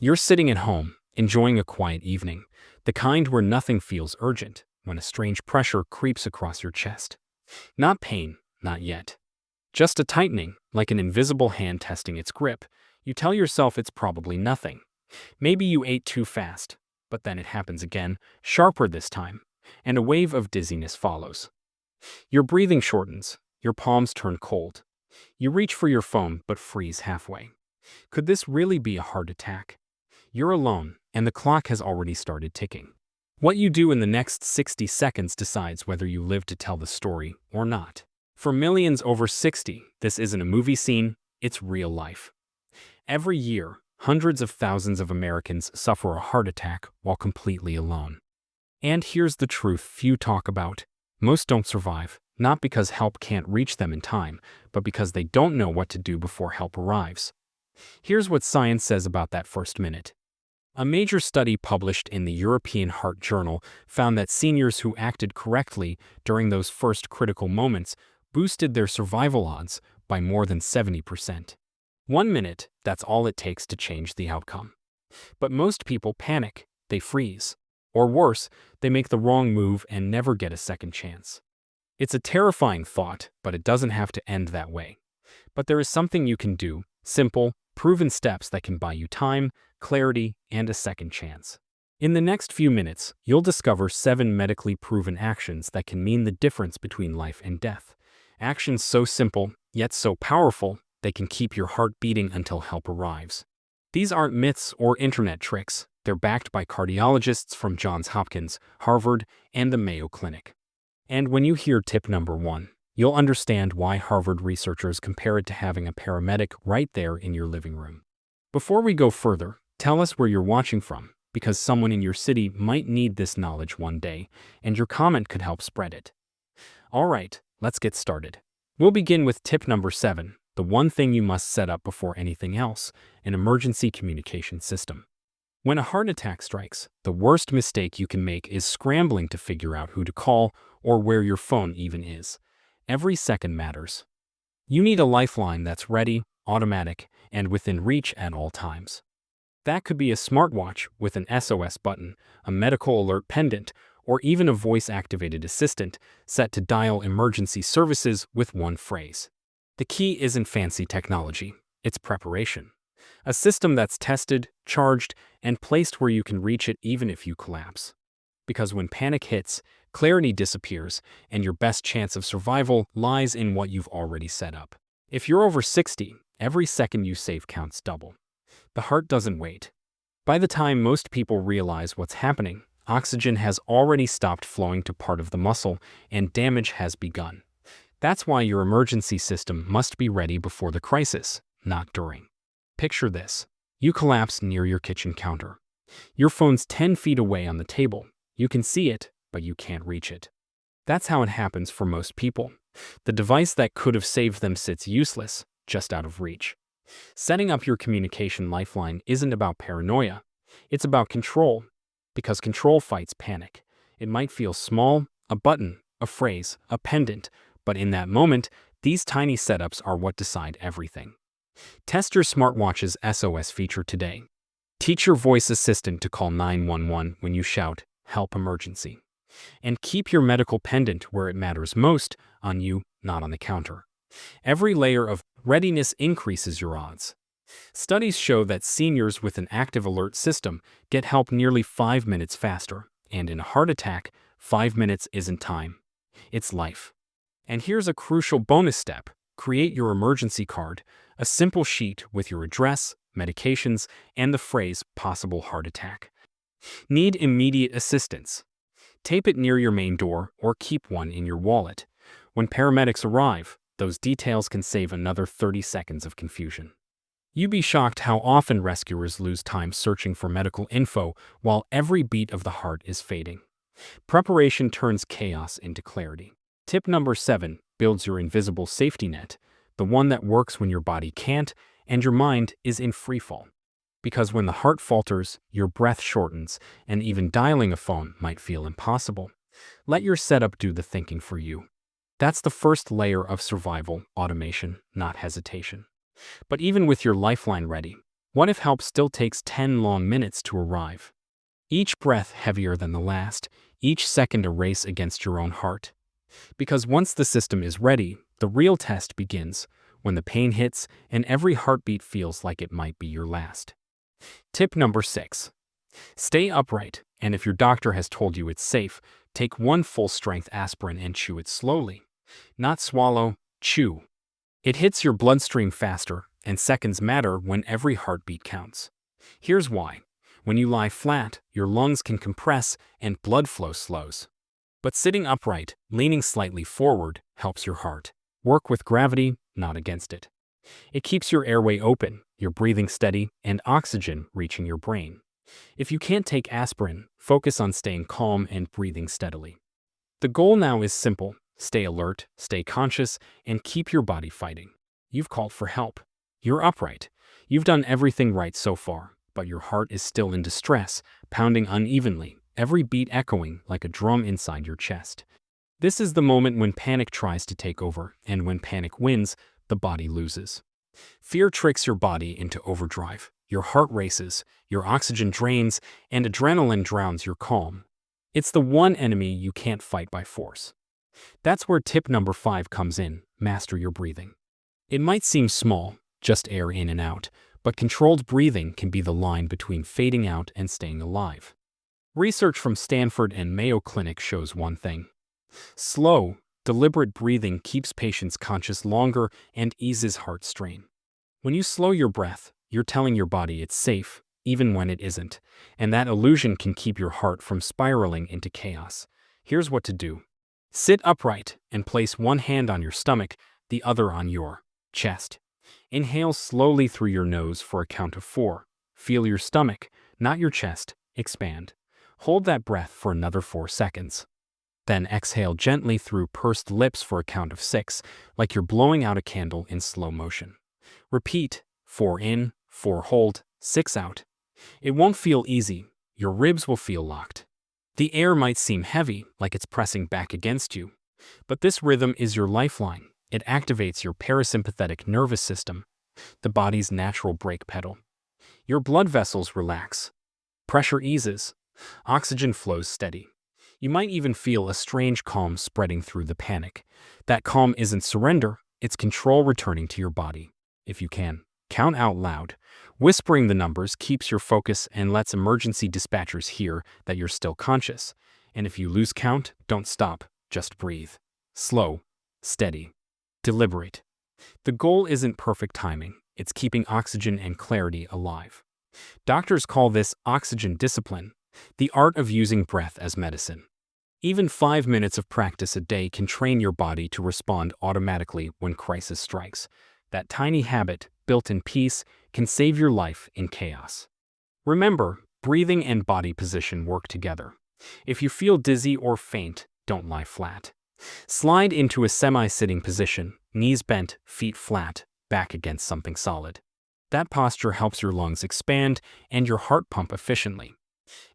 You're sitting at home, enjoying a quiet evening, the kind where nothing feels urgent, when a strange pressure creeps across your chest. Not pain, not yet. Just a tightening, like an invisible hand testing its grip. You tell yourself it's probably nothing. Maybe you ate too fast, but then it happens again, sharper this time, and a wave of dizziness follows. Your breathing shortens, your palms turn cold. You reach for your phone but freeze halfway. Could this really be a heart attack? You're alone, and the clock has already started ticking. What you do in the next 60 seconds decides whether you live to tell the story or not. For millions over 60, this isn't a movie scene, it's real life. Every year, hundreds of thousands of Americans suffer a heart attack while completely alone. And here's the truth few talk about. Most don't survive, not because help can't reach them in time, but because they don't know what to do before help arrives. Here's what science says about that first minute. A major study published in the European Heart Journal found that seniors who acted correctly during those first critical moments boosted their survival odds by more than 70%. 1 minute, that's all it takes to change the outcome. But most people panic, they freeze. Or worse, they make the wrong move and never get a second chance. It's a terrifying thought, but it doesn't have to end that way. But there is something you can do, simple, proven steps that can buy you time, clarity, and a second chance. In the next few minutes, you'll discover 7 medically proven actions that can mean the difference between life and death. Actions so simple, yet so powerful, they can keep your heart beating until help arrives. These aren't myths or internet tricks. They're backed by cardiologists from Johns Hopkins, Harvard, and the Mayo Clinic. And when you hear tip number 1, you'll understand why Harvard researchers compare it to having a paramedic right there in your living room. Before we go further, tell us where you're watching from, because someone in your city might need this knowledge one day, and your comment could help spread it. All right, let's get started. We'll begin with tip number 7, the one thing you must set up before anything else, an emergency communication system. When a heart attack strikes, the worst mistake you can make is scrambling to figure out who to call or where your phone even is. Every second matters. You need a lifeline that's ready, automatic, and within reach at all times. That could be a smartwatch with an SOS button, a medical alert pendant, or even a voice-activated assistant set to dial emergency services with one phrase. The key isn't fancy technology, it's preparation. A system that's tested, charged, and placed where you can reach it even if you collapse. Because when panic hits, clarity disappears, and your best chance of survival lies in what you've already set up. If you're over 60, every second you save counts double. The heart doesn't wait. By the time most people realize what's happening, oxygen has already stopped flowing to part of the muscle, and damage has begun. That's why your emergency system must be ready before the crisis, not during. Picture this. You collapse near your kitchen counter. Your phone's 10 feet away on the table. You can see it, but you can't reach it. That's how it happens for most people. The device that could have saved them sits useless, just out of reach. Setting up your communication lifeline isn't about paranoia. It's about control. Because control fights panic. It might feel small, a button, a phrase, a pendant, but in that moment, these tiny setups are what decide everything. Test your smartwatch's SOS feature today. Teach your voice assistant to call 911 when you shout, "Help emergency." And keep your medical pendant where it matters most, on you, not on the counter. Every layer of readiness increases your odds. Studies show that seniors with an active alert system get help nearly 5 minutes faster, and in a heart attack, 5 minutes isn't time. It's life. And here's a crucial bonus step. Create your emergency card, a simple sheet with your address, medications, and the phrase possible heart attack. Need immediate assistance? Tape it near your main door or keep one in your wallet. When paramedics arrive, those details can save another 30 seconds of confusion. You'd be shocked how often rescuers lose time searching for medical info while every beat of the heart is fading. Preparation turns chaos into clarity. Tip number 7 builds your invisible safety net, the one that works when your body can't and your mind is in freefall. Because when the heart falters, your breath shortens, and even dialing a phone might feel impossible. Let your setup do the thinking for you. That's the first layer of survival automation, not hesitation. But even with your lifeline ready, What if help still takes 10 long minutes to arrive? Each breath heavier than the last, each second a race against your own heart. Because once the system is ready, the real test begins, when the pain hits and every heartbeat feels like it might be your last. Tip number 6. Stay upright, and if your doctor has told you it's safe, take one full-strength aspirin and chew it slowly. Not swallow, chew. It hits your bloodstream faster, and seconds matter when every heartbeat counts. Here's why. When you lie flat, your lungs can compress and blood flow slows. But sitting upright, leaning slightly forward, helps your heart work with gravity, not against it. It keeps your airway open, your breathing steady, and oxygen reaching your brain. If you can't take aspirin, focus on staying calm and breathing steadily. The goal now is simple. Stay alert, stay conscious, and keep your body fighting. You've called for help. You're upright. You've done everything right so far, but your heart is still in distress, pounding unevenly, every beat echoing like a drum inside your chest. This is the moment when panic tries to take over, and when panic wins, the body loses. Fear tricks your body into overdrive. Your heart races, your oxygen drains, and adrenaline drowns your calm. It's the one enemy you can't fight by force. That's where tip number 5 comes in. Master your breathing. It might seem small, just air in and out, but controlled breathing can be the line between fading out and staying alive. Research from Stanford and Mayo Clinic shows one thing. Slow, deliberate breathing keeps patients conscious longer and eases heart strain. When you slow your breath, you're telling your body it's safe, even when it isn't, and that illusion can keep your heart from spiraling into chaos. Here's what to do. Sit upright and place one hand on your stomach, the other on your chest. Inhale slowly through your nose for a count of 4. Feel your stomach, not your chest, expand. Hold that breath for another 4 seconds. Then exhale gently through pursed lips for a count of 6, like you're blowing out a candle in slow motion. Repeat, 4 in, 4 hold, 6 out. It won't feel easy. Your ribs will feel locked. The air might seem heavy, like it's pressing back against you. But this rhythm is your lifeline. It activates your parasympathetic nervous system, the body's natural brake pedal. Your blood vessels relax. Pressure eases. Oxygen flows steady. You might even feel a strange calm spreading through the panic. That calm isn't surrender, it's control returning to your body. If you can, count out loud. Whispering the numbers keeps your focus and lets emergency dispatchers hear that you're still conscious. And if you lose count, don't stop, just breathe. Slow, steady, deliberate. The goal isn't perfect timing, it's keeping oxygen and clarity alive. Doctors call this oxygen discipline, the art of using breath as medicine. Even 5 minutes of practice a day can train your body to respond automatically when crisis strikes. That tiny habit, built in peace, can save your life in chaos. Remember, breathing and body position work together. If you feel dizzy or faint, don't lie flat. Slide into a semi-sitting position, knees bent, feet flat, back against something solid. That posture helps your lungs expand and your heart pump efficiently.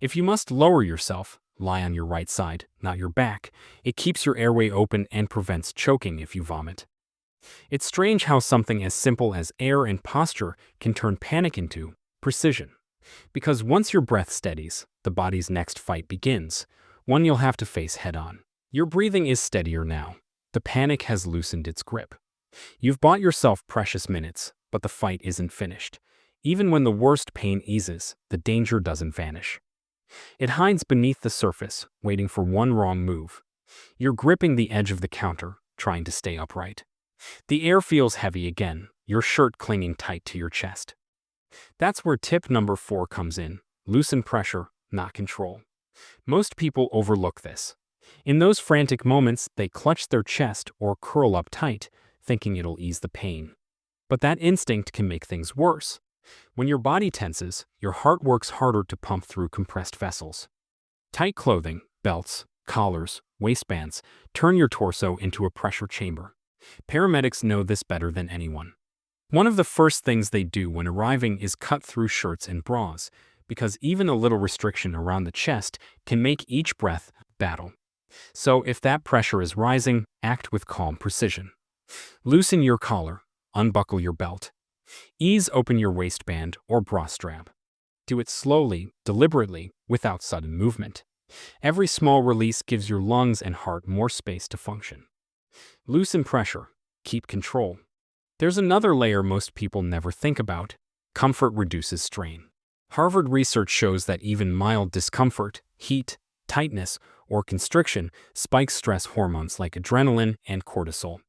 If you must lower yourself, lie on your right side, not your back. It keeps your airway open and prevents choking if you vomit. It's strange how something as simple as air and posture can turn panic into precision. Because once your breath steadies, the body's next fight begins, one you'll have to face head-on. Your breathing is steadier now. The panic has loosened its grip. You've bought yourself precious minutes, but the fight isn't finished. Even when the worst pain eases, the danger doesn't vanish. It hides beneath the surface, waiting for one wrong move. You're gripping the edge of the counter, trying to stay upright. The air feels heavy again, your shirt clinging tight to your chest. That's where tip number 4 comes in. Loosen pressure, not control. Most people overlook this. In those frantic moments, they clutch their chest or curl up tight, thinking it'll ease the pain. But that instinct can make things worse. When your body tenses, your heart works harder to pump through compressed vessels. Tight clothing, belts, collars, waistbands turn your torso into a pressure chamber. Paramedics know this better than anyone. One of the first things they do when arriving is cut through shirts and bras, because even a little restriction around the chest can make each breath battle. So if that pressure is rising, act with calm precision. Loosen your collar, unbuckle your belt. Ease open your waistband or bra strap. Do it slowly, deliberately, without sudden movement. Every small release gives your lungs and heart more space to function. Loosen pressure. Keep control. There's another layer most people never think about. Comfort reduces strain. Harvard research shows that even mild discomfort, heat, tightness, or constriction spikes stress hormones like adrenaline and cortisol.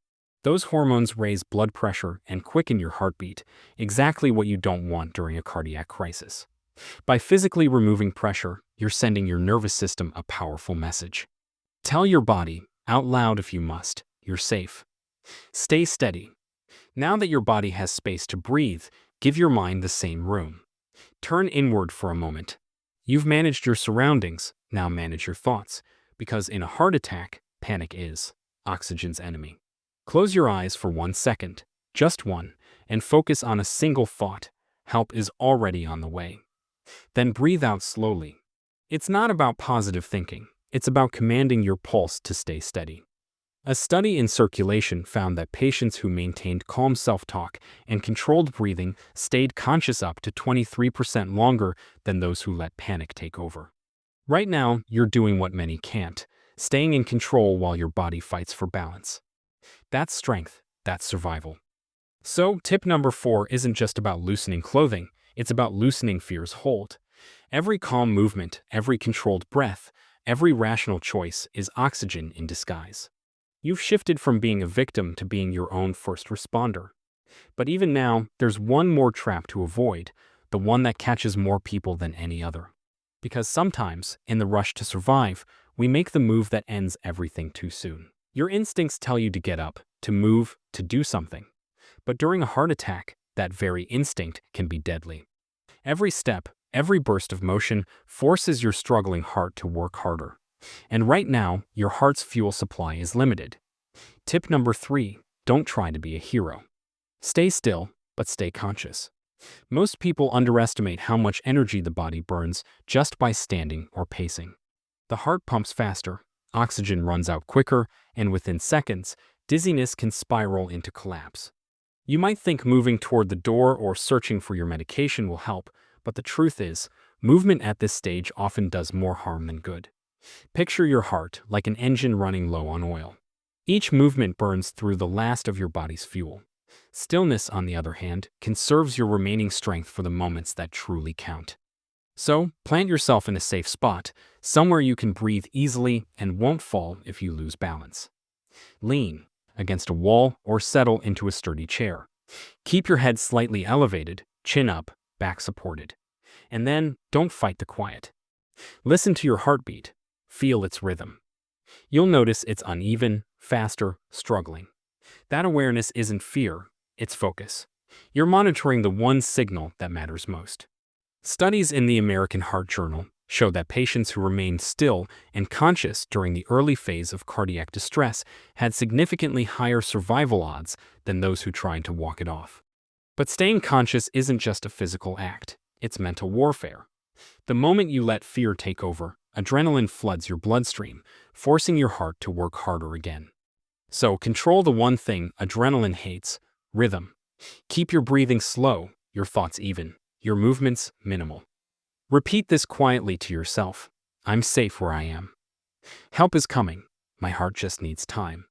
Those hormones raise blood pressure and quicken your heartbeat, exactly what you don't want during a cardiac crisis. By physically removing pressure, you're sending your nervous system a powerful message. Tell your body, out loud if you must, you're safe. Stay steady. Now that your body has space to breathe, give your mind the same room. Turn inward for a moment. You've managed your surroundings, now manage your thoughts, because in a heart attack, panic is oxygen's enemy. Close your eyes for 1 second, just one, and focus on a single thought. Help is already on the way. Then breathe out slowly. It's not about positive thinking, it's about commanding your pulse to stay steady. A study in Circulation found that patients who maintained calm self-talk and controlled breathing stayed conscious up to 23% longer than those who let panic take over. Right now, you're doing what many can't, staying in control while your body fights for balance. That's strength, that's survival. So, tip number 4 isn't just about loosening clothing, it's about loosening fear's hold. Every calm movement, every controlled breath, every rational choice is oxygen in disguise. You've shifted from being a victim to being your own first responder. But even now, there's one more trap to avoid, the one that catches more people than any other. Because sometimes, in the rush to survive, we make the move that ends everything too soon. Your instincts tell you to get up, to move, to do something. But during a heart attack, that very instinct can be deadly. Every step, every burst of motion forces your struggling heart to work harder. And right now, your heart's fuel supply is limited. Tip number 3, don't try to be a hero. Stay still, but stay conscious. Most people underestimate how much energy the body burns just by standing or pacing. The heart pumps faster, oxygen runs out quicker, and within seconds, dizziness can spiral into collapse. You might think moving toward the door or searching for your medication will help, but the truth is, movement at this stage often does more harm than good. Picture your heart like an engine running low on oil. Each movement burns through the last of your body's fuel. Stillness, on the other hand, conserves your remaining strength for the moments that truly count. So, plant yourself in a safe spot, somewhere you can breathe easily and won't fall if you lose balance. Lean against a wall or settle into a sturdy chair. Keep your head slightly elevated, chin up, back supported. And then, don't fight the quiet. Listen to your heartbeat. Feel its rhythm. You'll notice it's uneven, faster, struggling. That awareness isn't fear, it's focus. You're monitoring the one signal that matters most. Studies in the American Heart Journal show that patients who remained still and conscious during the early phase of cardiac distress had significantly higher survival odds than those who tried to walk it off. But staying conscious isn't just a physical act, it's mental warfare. The moment you let fear take over, adrenaline floods your bloodstream, forcing your heart to work harder again. So control the one thing adrenaline hates: rhythm. Keep your breathing slow, your thoughts even, your movements minimal. Repeat this quietly to yourself. I'm safe where I am. Help is coming. My heart just needs time.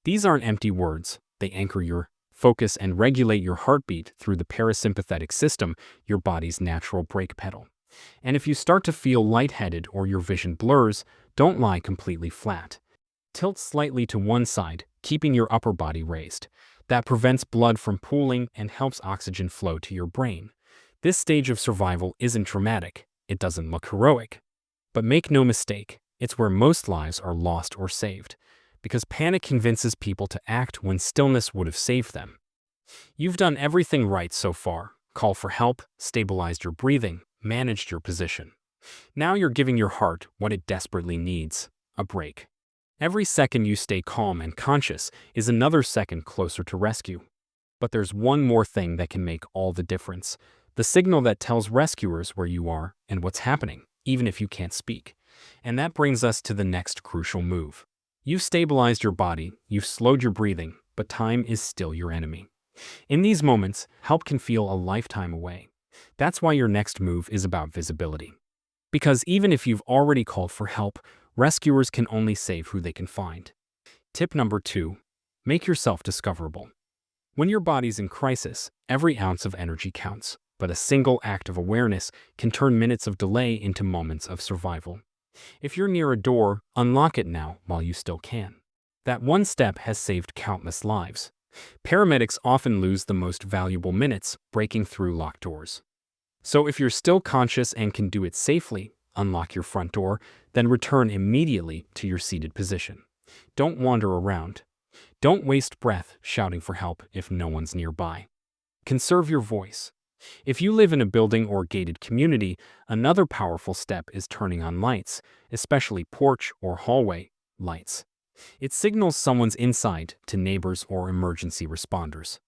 These aren't empty words. They anchor your focus and regulate your heartbeat through the parasympathetic system, your body's natural brake pedal. And if you start to feel lightheaded or your vision blurs, don't lie completely flat. Tilt slightly to one side, keeping your upper body raised. That prevents blood from pooling and helps oxygen flow to your brain. This stage of survival isn't dramatic, it doesn't look heroic. But make no mistake, it's where most lives are lost or saved, because panic convinces people to act when stillness would have saved them. You've done everything right so far. Call for help, stabilized your breathing, managed your position. Now you're giving your heart what it desperately needs: a break. Every second you stay calm and conscious is another second closer to rescue. But there's one more thing that can make all the difference: the signal that tells rescuers where you are and what's happening, even if you can't speak. And that brings us to the next crucial move. You've stabilized your body, you've slowed your breathing, but time is still your enemy. In these moments, help can feel a lifetime away. That's why your next move is about visibility. Because even if you've already called for help, rescuers can only save who they can find. Tip number 2. Make yourself discoverable. When your body's in crisis, every ounce of energy counts, but a single act of awareness can turn minutes of delay into moments of survival. If you're near a door, unlock it now while you still can. That one step has saved countless lives. Paramedics often lose the most valuable minutes breaking through locked doors. So if you're still conscious and can do it safely, unlock your front door, then return immediately to your seated position. Don't wander around. Don't waste breath shouting for help if no one's nearby. Conserve your voice. If you live in a building or gated community, another powerful step is turning on lights, especially porch or hallway lights. It signals someone's inside to neighbors or emergency responders.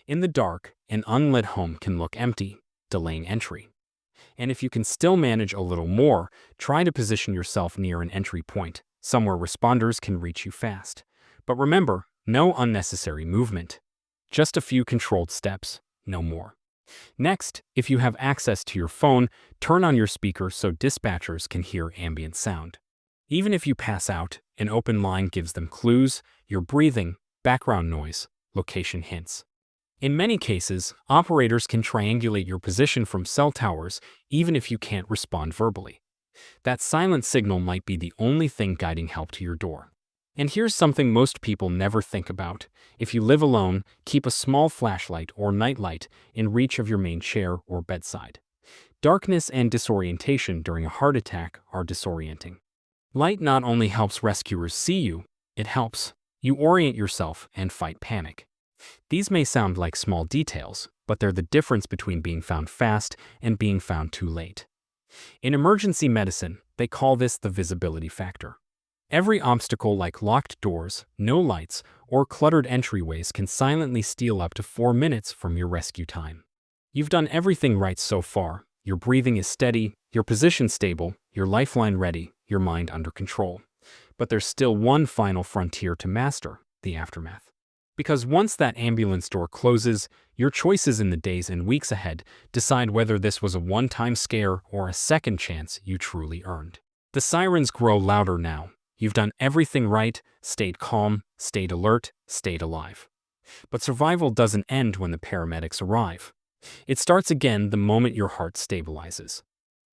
In the dark, an unlit home can look empty, delaying entry. And if you can still manage a little more, try to position yourself near an entry point, somewhere responders can reach you fast. But remember, no unnecessary movement. Just a few controlled steps, no more. Next, if you have access to your phone, turn on your speaker so dispatchers can hear ambient sound. Even if you pass out, an open line gives them clues, your breathing, background noise, location hints. In many cases, operators can triangulate your position from cell towers even if you can't respond verbally. That silent signal might be the only thing guiding help to your door. And here's something most people never think about. If you live alone, keep a small flashlight or nightlight in reach of your main chair or bedside. Darkness and disorientation during a heart attack are disorienting. Light not only helps rescuers see you, it helps you orient yourself and fight panic. These may sound like small details, but they're the difference between being found fast and being found too late. In emergency medicine, they call this the visibility factor. Every obstacle like locked doors, no lights, or cluttered entryways can silently steal up to 4 minutes from your rescue time. You've done everything right so far. Your breathing is steady, your position stable, your lifeline ready, your mind under control. But there's still one final frontier to master, the aftermath. Because once that ambulance door closes, your choices in the days and weeks ahead decide whether this was a one-time scare or a second chance you truly earned. The sirens grow louder now. You've done everything right, stayed calm, stayed alert, stayed alive. But survival doesn't end when the paramedics arrive. It starts again the moment your heart stabilizes.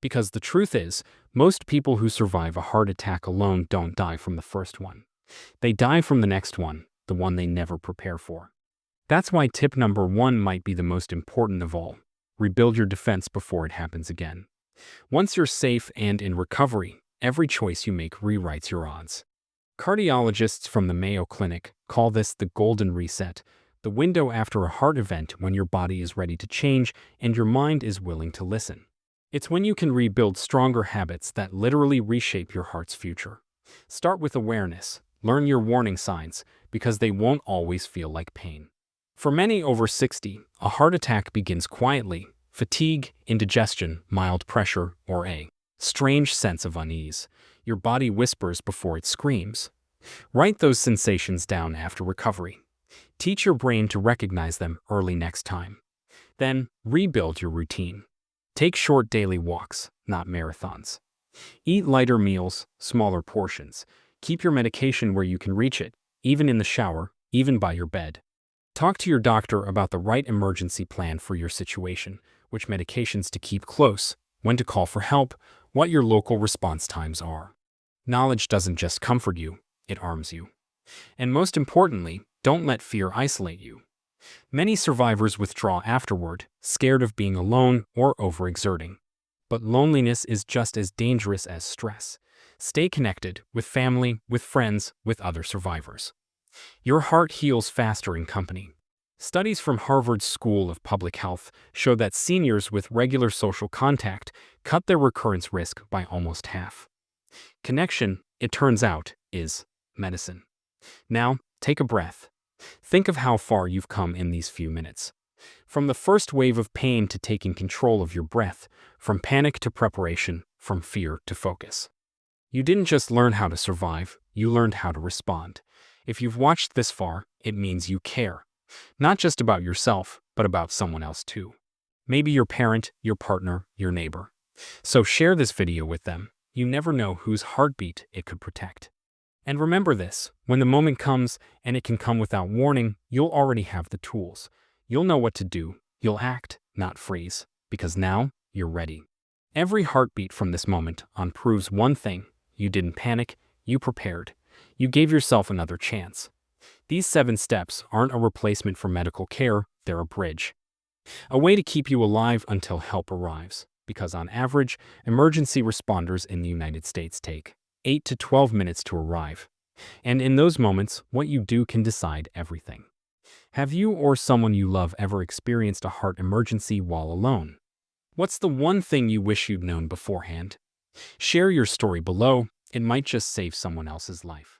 Because the truth is, most people who survive a heart attack alone don't die from the first one. They die from the next one, the one they never prepare for. That's why tip number 1 might be the most important of all. Rebuild your defense before it happens again. Once you're safe and in recovery, every choice you make rewrites your odds. Cardiologists from the Mayo Clinic call this the golden reset, the window after a heart event when your body is ready to change and your mind is willing to listen. It's when you can rebuild stronger habits that literally reshape your heart's future. Start with awareness. Learn your warning signs, because they won't always feel like pain. For many over 60, a heart attack begins quietly: fatigue, indigestion, mild pressure, or a strange sense of unease. Your body whispers before it screams. Write those sensations down after recovery. Teach your brain to recognize them early next time. Then, rebuild your routine. Take short daily walks, not marathons. Eat lighter meals, smaller portions. Keep your medication where you can reach it, even in the shower, even by your bed. Talk to your doctor about the right emergency plan for your situation, which medications to keep close, when to call for help, what your local response times are. Knowledge doesn't just comfort you, it arms you. And most importantly, don't let fear isolate you. Many survivors withdraw afterward, scared of being alone or overexerting. But loneliness is just as dangerous as stress. Stay connected with family, with friends, with other survivors. Your heart heals faster in company. Studies from Harvard School of Public Health show that seniors with regular social contact cut their recurrence risk by almost half. Connection, it turns out, is medicine. Now, take a breath. Think of how far you've come in these few minutes. From the first wave of pain to taking control of your breath, from panic to preparation, from fear to focus. You didn't just learn how to survive, you learned how to respond. If you've watched this far, it means you care. Not just about yourself, but about someone else too. Maybe your parent, your partner, your neighbor. So share this video with them. You never know whose heartbeat it could protect. And remember this, when the moment comes, and it can come without warning, you'll already have the tools. You'll know what to do. You'll act, not freeze, because now you're ready. Every heartbeat from this moment on proves one thing: you didn't panic, you prepared. You gave yourself another chance. These 7 steps aren't a replacement for medical care, they're a bridge. A way to keep you alive until help arrives. Because on average, emergency responders in the United States take 8 to 12 minutes to arrive. And in those moments, what you do can decide everything. Have you or someone you love ever experienced a heart emergency while alone? What's the one thing you wish you'd known beforehand? Share your story below. It might just save someone else's life.